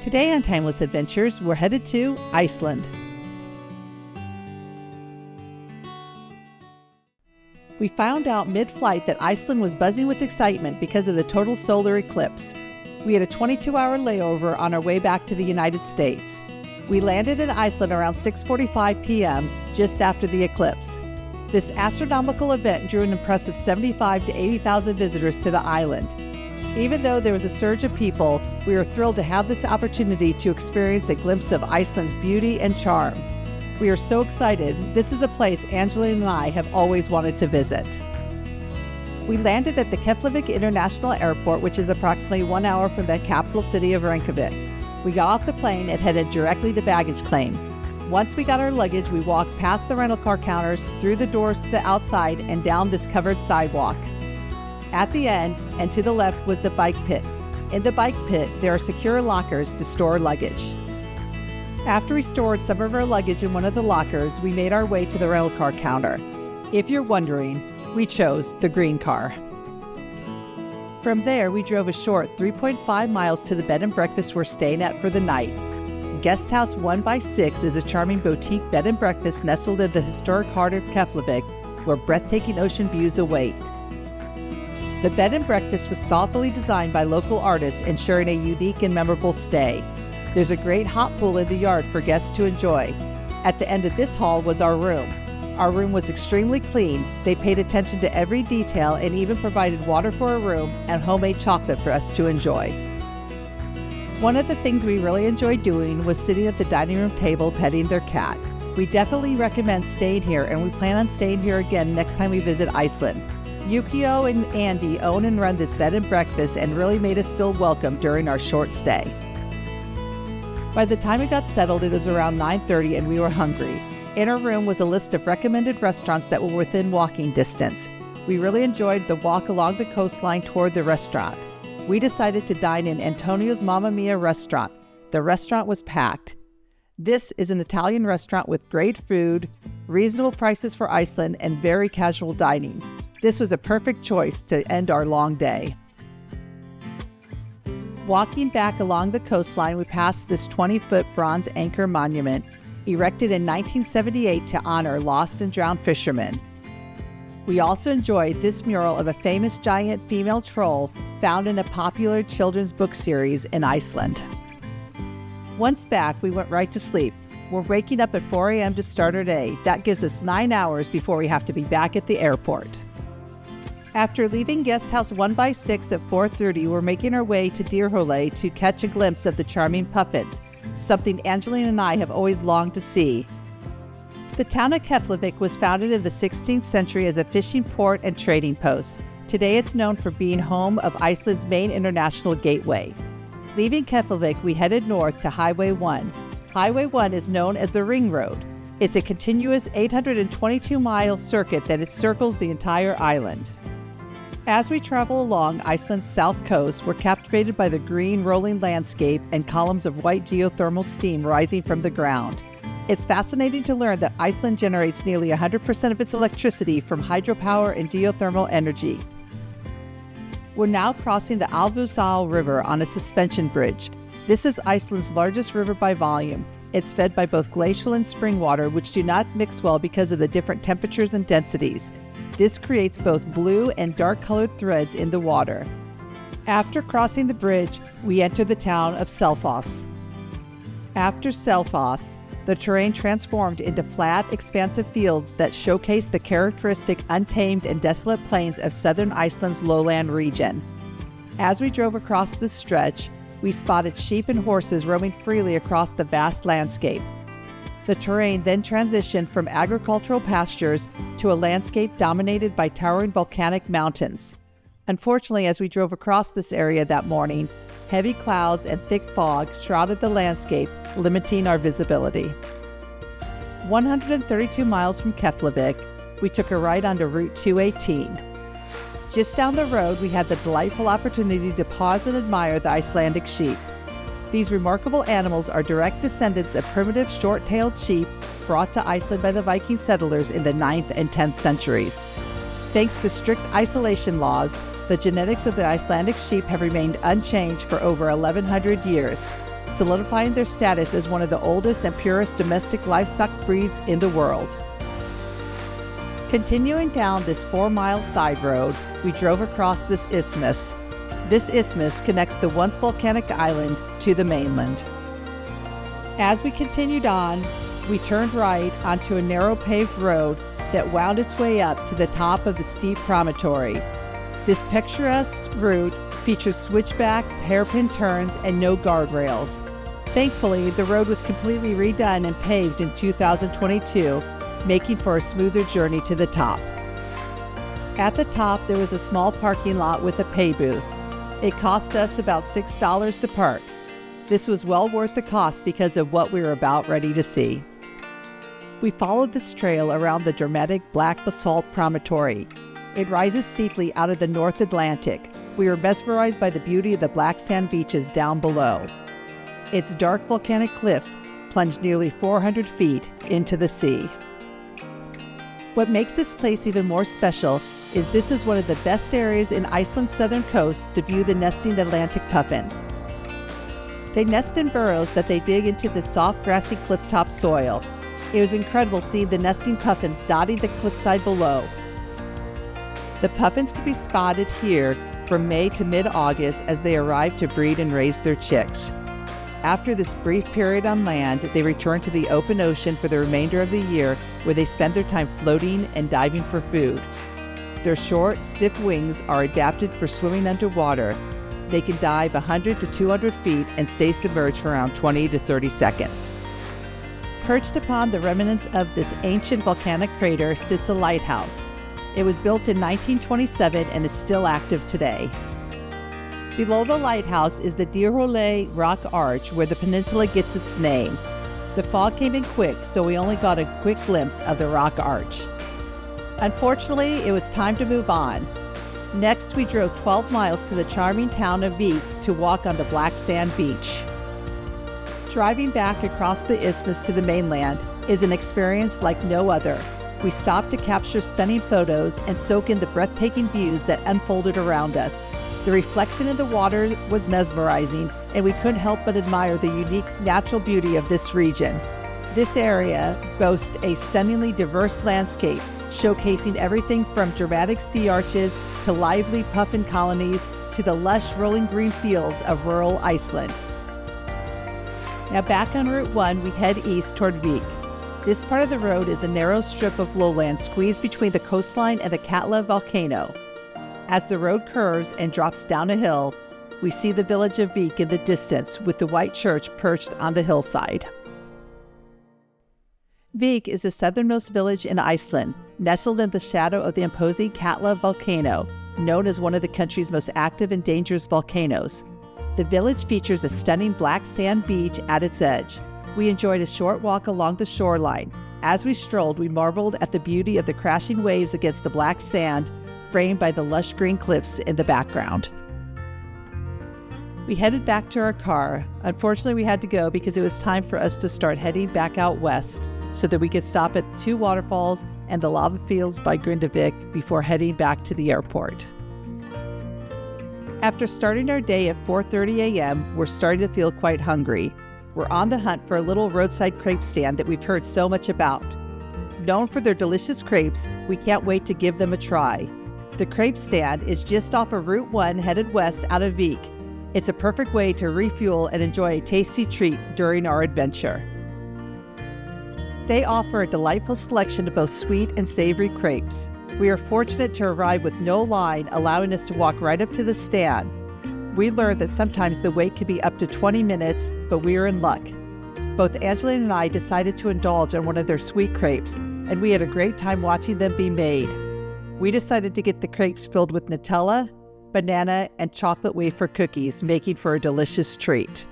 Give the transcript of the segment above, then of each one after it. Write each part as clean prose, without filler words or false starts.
Today on Timeless Adventures, we're headed to Iceland. We found out mid-flight that Iceland was buzzing with excitement because of the total solar eclipse. We had a 22-hour layover on our way back to the United States. We landed in Iceland around 6:45 p.m., just after the eclipse. This astronomical event drew an impressive 75,000 to 80,000 visitors to the island. Even though there was a surge of people, we were thrilled to have this opportunity to experience a glimpse of Iceland's beauty and charm. We are so excited. This is a place Angelina and I have always wanted to visit. We landed at the Keflavik International Airport, which is approximately 1 hour from the capital city of Reykjavik. We got off the plane and headed directly to baggage claim. Once we got our luggage, we walked past the rental car counters, through the doors to the outside, and down this covered sidewalk. At the end and to the left was the bike pit. In the bike pit, there are secure lockers to store luggage. After we stored some of our luggage in one of the lockers, we made our way to the rental car counter. If you're wondering, we chose the green car. From there, we drove a short 3.5 miles to the bed and breakfast we're staying at for the night. Guest House 1x6 is a charming boutique bed and breakfast nestled in the historic heart of Keflavik, where breathtaking ocean views await. The bed and breakfast was thoughtfully designed by local artists, ensuring a unique and memorable stay. There's a great hot pool in the yard for guests to enjoy. At the end of this hall was our room. Our room was extremely clean. They paid attention to every detail and even provided water for a room and homemade chocolate for us to enjoy. One of the things we really enjoyed doing was sitting at the dining room table petting their cat. We definitely recommend staying here, and we plan on staying here again next time we visit Iceland. Yukio and Andy own and run this bed and breakfast and really made us feel welcome during our short stay. By the time we got settled, it was around 9:30 and we were hungry. In our room was a list of recommended restaurants that were within walking distance. We really enjoyed the walk along the coastline toward the restaurant. We decided to dine in Antonio's Mamma Mia restaurant. The restaurant was packed. This is an Italian restaurant with great food, reasonable prices for Iceland, and very casual dining. This was a perfect choice to end our long day. Walking back along the coastline, we passed this 20-foot bronze anchor monument erected in 1978 to honor lost and drowned fishermen. We also enjoyed this mural of a famous giant female troll found in a popular children's book series in Iceland. Once back, we went right to sleep. We're waking up at 4 a.m. to start our day. That gives us 9 hours before we have to be back at the airport. After leaving Guest House 1x6 at 4:30, we're making our way to Dyrholaey to catch a glimpse of the charming puffins, something Angelina and I have always longed to see. The town of Keflavik was founded in the 16th century as a fishing port and trading post. Today it's known for being home of Iceland's main international gateway. Leaving Keflavik, we headed north to Highway 1. Highway 1 is known as the Ring Road. It's a continuous 822-mile circuit that circles the entire island. As we travel along Iceland's south coast, we're captivated by the green rolling landscape and columns of white geothermal steam rising from the ground. It's fascinating to learn that Iceland generates nearly 100% of its electricity from hydropower and geothermal energy. We're now crossing the Alvusal River on a suspension bridge. This is Iceland's largest river by volume. It's fed by both glacial and spring water, which do not mix well because of the different temperatures and densities. This creates both blue and dark-colored threads in the water. After crossing the bridge, we enter the town of Selfoss. After Selfoss, the terrain transformed into flat, expansive fields that showcase the characteristic untamed and desolate plains of southern Iceland's lowland region. As we drove across this stretch, we spotted sheep and horses roaming freely across the vast landscape. The terrain then transitioned from agricultural pastures to a landscape dominated by towering volcanic mountains. Unfortunately, as we drove across this area that morning, heavy clouds and thick fog shrouded the landscape, limiting our visibility. 132 miles from Keflavik, we took a right onto Route 218. Just down the road, we had the delightful opportunity to pause and admire the Icelandic sheep. These remarkable animals are direct descendants of primitive short-tailed sheep brought to Iceland by the Viking settlers in the 9th and 10th centuries. Thanks to strict isolation laws, the genetics of the Icelandic sheep have remained unchanged for over 1,100 years. solidifying their status as one of the oldest and purest domestic livestock breeds in the world. Continuing down this 4-mile side road, we drove across this isthmus. This isthmus connects the once volcanic island to the mainland. As we continued on, we turned right onto a narrow paved road that wound its way up to the top of the steep promontory. This picturesque route features switchbacks, hairpin turns, and no guardrails. Thankfully, the road was completely redone and paved in 2022, making for a smoother journey to the top. At the top, there was a small parking lot with a pay booth. It cost us about $6 to park. This was well worth the cost because of what we were about ready to see. We followed this trail around the dramatic black basalt promontory. It rises steeply out of the North Atlantic. We were mesmerized by the beauty of the black sand beaches down below. Its dark volcanic cliffs plunge nearly 400 feet into the sea. What makes this place even more special is this is one of the best areas in Iceland's southern coast to view the nesting Atlantic puffins. They nest in burrows that they dig into the soft grassy clifftop soil. It was incredible seeing the nesting puffins dotting the cliffside below. The puffins can be spotted here from May to mid-August as they arrive to breed and raise their chicks. After this brief period on land, they return to the open ocean for the remainder of the year, where they spend their time floating and diving for food. Their short, stiff wings are adapted for swimming underwater. They can dive 100 to 200 feet and stay submerged for around 20 to 30 seconds. Perched upon the remnants of this ancient volcanic crater sits a lighthouse. It was built in 1927 and is still active today. Below the lighthouse is the Dyrholaey rock arch where the peninsula gets its name. The fog came in quick, so we only got a quick glimpse of the rock arch. Unfortunately, it was time to move on. Next, we drove 12 miles to the charming town of Vik to walk on the black sand beach. Driving back across the isthmus to the mainland is an experience like no other. We stopped to capture stunning photos and soak in the breathtaking views that unfolded around us. The reflection in the water was mesmerizing, and we couldn't help but admire the unique natural beauty of this region. This area boasts a stunningly diverse landscape, showcasing everything from dramatic sea arches to lively puffin colonies to the lush rolling green fields of rural Iceland. Now back on Route 1, we head east toward Vik. This part of the road is a narrow strip of lowland squeezed between the coastline and the Katla volcano. As the road curves and drops down a hill, we see the village of Vik in the distance with the white church perched on the hillside. Vik is the southernmost village in Iceland, nestled in the shadow of the imposing Katla volcano, known as one of the country's most active and dangerous volcanoes. The village features a stunning black sand beach at its edge. We enjoyed a short walk along the shoreline. As we strolled, we marveled at the beauty of the crashing waves against the black sand, framed by the lush green cliffs in the background. We headed back to our car. Unfortunately, we had to go because it was time for us to start heading back out west so that we could stop at 2 waterfalls and the lava fields by Grindavik before heading back to the airport. After starting our day at 4:30 a.m., we're starting to feel quite hungry. We're on the hunt for a little roadside crepe stand that we've heard so much about. Known for their delicious crepes, we can't wait to give them a try. The crepe stand is just off of Route 1 headed west out of Vik. It's a perfect way to refuel and enjoy a tasty treat during our adventure. They offer a delightful selection of both sweet and savory crepes. We are fortunate to arrive with no line, allowing us to walk right up to the stand. We learned that sometimes the wait could be up to 20 minutes, but we are in luck. Both Angela and I decided to indulge on one of their sweet crepes, and we had a great time watching them be made. We decided to get the crepes filled with Nutella, banana, and chocolate wafer cookies, making for a delicious treat.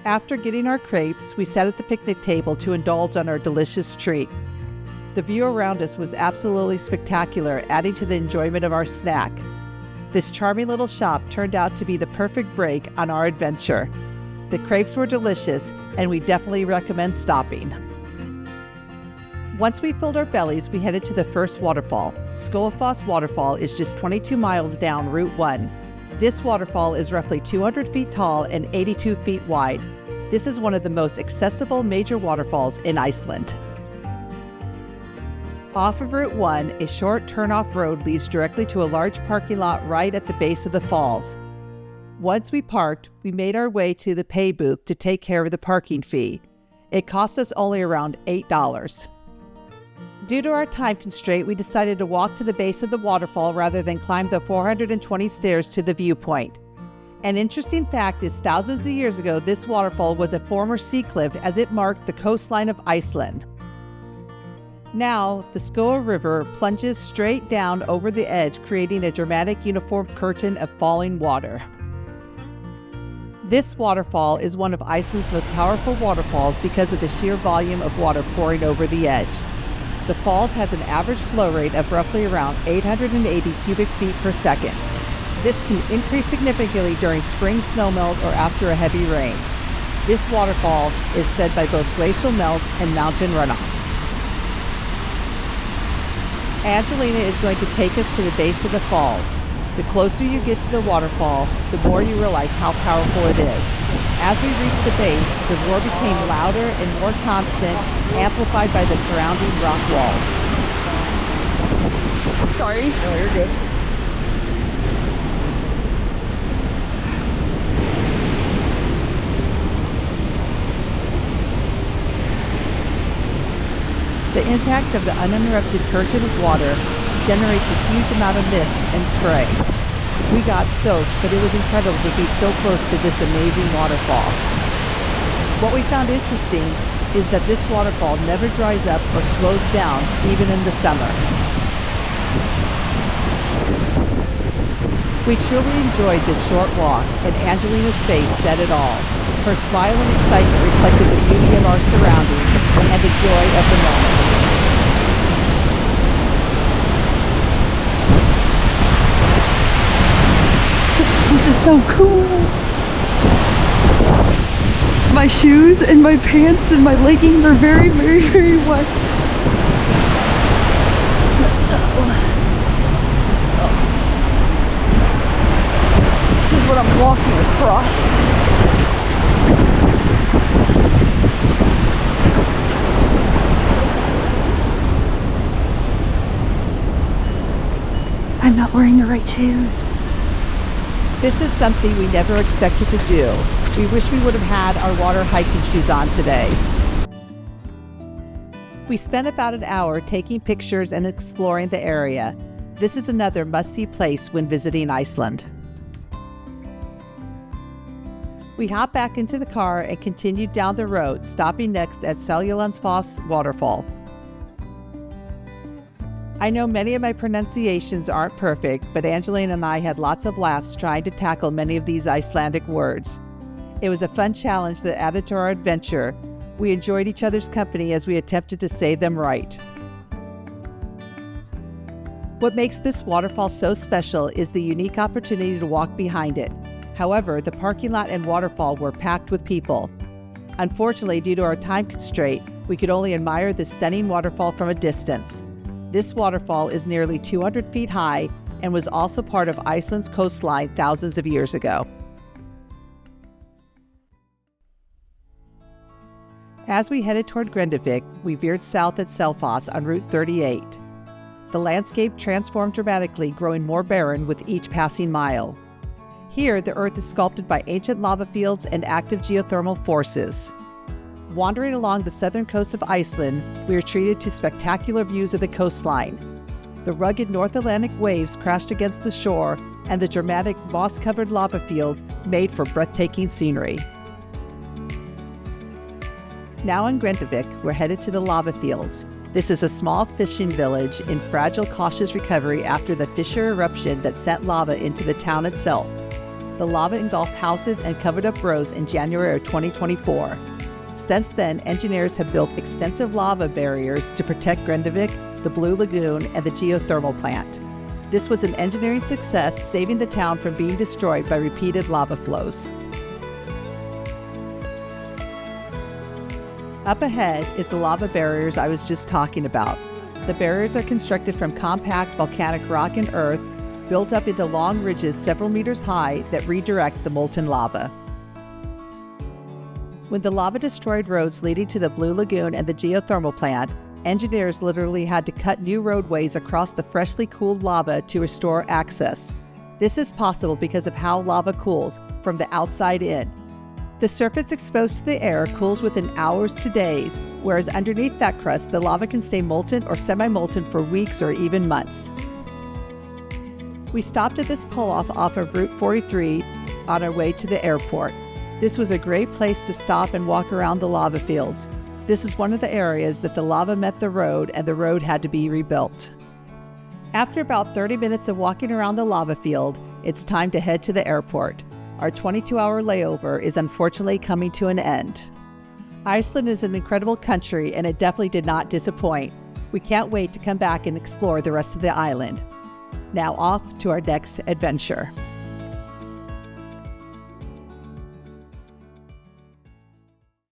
After getting our crepes, we sat at the picnic table to indulge on our delicious treat. The view around us was absolutely spectacular, adding to the enjoyment of our snack. This charming little shop turned out to be the perfect break on our adventure. The crepes were delicious, and we definitely recommend stopping. Once we filled our bellies, we headed to the first waterfall. Skógafoss Waterfall is just 22 miles down Route 1. This waterfall is roughly 200 feet tall and 82 feet wide. This is one of the most accessible major waterfalls in Iceland. Off of Route 1, a short turn-off road leads directly to a large parking lot right at the base of the falls. Once we parked, we made our way to the pay booth to take care of the parking fee. It cost us only around $8. Due to our time constraint, we decided to walk to the base of the waterfall rather than climb the 420 stairs to the viewpoint. An interesting fact is thousands of years ago, this waterfall was a former sea cliff as it marked the coastline of Iceland. Now, the Skóa River plunges straight down over the edge, creating a dramatic uniform curtain of falling water. This waterfall is one of Iceland's most powerful waterfalls because of the sheer volume of water pouring over the edge. The falls has an average flow rate of roughly around 880 cubic feet per second. This can increase significantly during spring snowmelt or after a heavy rain. This waterfall is fed by both glacial melt and mountain runoff. Angelina is going to take us to the base of the falls. The closer you get to the waterfall, the more you realize how powerful it is. As we reached the base, the roar became louder and more constant, amplified by the surrounding rock walls. Sorry. No, you're good. The impact of the uninterrupted curtain of water generates a huge amount of mist and spray. We got soaked, but it was incredible to be so close to this amazing waterfall. What we found interesting is that this waterfall never dries up or slows down, even in the summer. We truly enjoyed this short walk, and Angelina's face said it all. Her smile and excitement reflected the beauty of our surroundings and the joy of the moment. This is so cool. My shoes and my pants and my leggings are very, very, very wet. This is what I'm walking across. I'm not wearing the right shoes. This is something we never expected to do. We wish we would have had our water hiking shoes on today. We spent about an hour taking pictures and exploring the area. This is another must-see place when visiting Iceland. We hopped back into the car and continued down the road, stopping next at Seljalandsfoss waterfall. I know many of my pronunciations aren't perfect, but Angelina and I had lots of laughs trying to tackle many of these Icelandic words. It was a fun challenge that added to our adventure. We enjoyed each other's company as we attempted to say them right. What makes this waterfall so special is the unique opportunity to walk behind it. However, the parking lot and waterfall were packed with people. Unfortunately, due to our time constraint, we could only admire this stunning waterfall from a distance. This waterfall is nearly 200 feet high and was also part of Iceland's coastline thousands of years ago. As we headed toward Grindavik, we veered south at Selfoss on Route 38. The landscape transformed dramatically, growing more barren with each passing mile. Here, the earth is sculpted by ancient lava fields and active geothermal forces. Wandering along the southern coast of Iceland, we are treated to spectacular views of the coastline. The rugged North Atlantic waves crashed against the shore, and the dramatic moss-covered lava fields made for breathtaking scenery. Now in Grindavik, we're headed to the lava fields. This is a small fishing village in fragile, cautious recovery after the fissure eruption that sent lava into the town itself. The lava engulfed houses and covered up roads in January of 2024. Since then, engineers have built extensive lava barriers to protect Grindavik, the Blue Lagoon, and the geothermal plant. This was an engineering success, saving the town from being destroyed by repeated lava flows. Up ahead is the lava barriers I was just talking about. The barriers are constructed from compact volcanic rock and earth, built up into long ridges several meters high that redirect the molten lava. When the lava destroyed roads leading to the Blue Lagoon and the geothermal plant, engineers literally had to cut new roadways across the freshly cooled lava to restore access. This is possible because of how lava cools from the outside in. The surface exposed to the air cools within hours to days, whereas underneath that crust, the lava can stay molten or semi-molten for weeks or even months. We stopped at this pull-off off of Route 43 on our way to the airport. This was a great place to stop and walk around the lava fields. This is one of the areas that the lava met the road and the road had to be rebuilt. After about 30 minutes of walking around the lava field, it's time to head to the airport. Our 22-hour layover is unfortunately coming to an end. Iceland is an incredible country and it definitely did not disappoint. We can't wait to come back and explore the rest of the island. Now off to our next adventure.